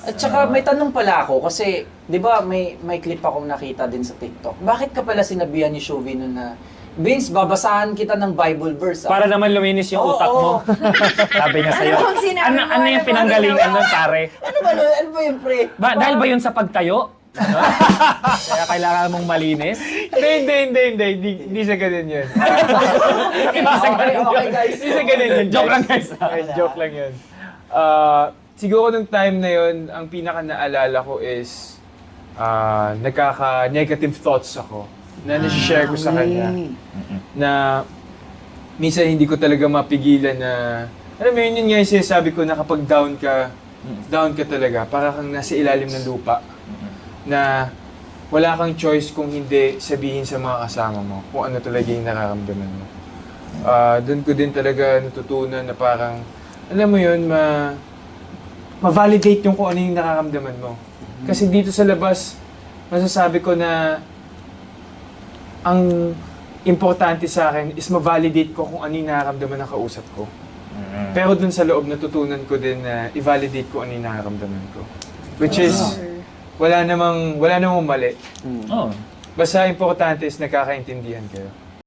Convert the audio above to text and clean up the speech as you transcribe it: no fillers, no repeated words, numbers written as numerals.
At saka may tanong pala ako kasi, di ba may clip akong nakita din sa TikTok. Bakit ka pala sinabihan ni Shuvi nun na, Vince, babasahan kita ng Bible verse. Para naman luminis yung utak mo. Sabi niya sa'yo. Ano bang sinabi mo? Ano yung pinanggalingan nun, pare? Ano ba nun? Ano ba yung pre? Dahil ba yun sa pagtayo? Ano? Kaya kailangan mong malinis? Hindi sa ganun yun. Okay, guys. Hindi sa ganun yun. Joke lang, guys. Joke lang yun. Siguro nung time na yun, ang pinaka naalala ko is nagkaka-negative thoughts ako na nasi-share ko sa kanya. Na minsan hindi ko talaga mapigilan na, alam mo yun nga yung sinasabi ko na kapag down ka talaga, para kang nasa ilalim ng lupa. Na wala kang choice kung hindi sabihin sa mga kasama mo kung ano talaga yung nararamdaman mo. Doon ko din talaga natutunan na parang, alam mo yun, ma-validate yung kung ano yung nararamdaman mo. Kasi dito sa labas, masasabi ko na ang importante sa akin is ma-validate ko kung ano yung nararamdaman ng kausap ko. Pero dun sa loob, natutunan ko din na i-validate ko ano yung nararamdaman ko. Which is, wala namang mali. Oh. Basta importante is nagkakaintindihan kayo.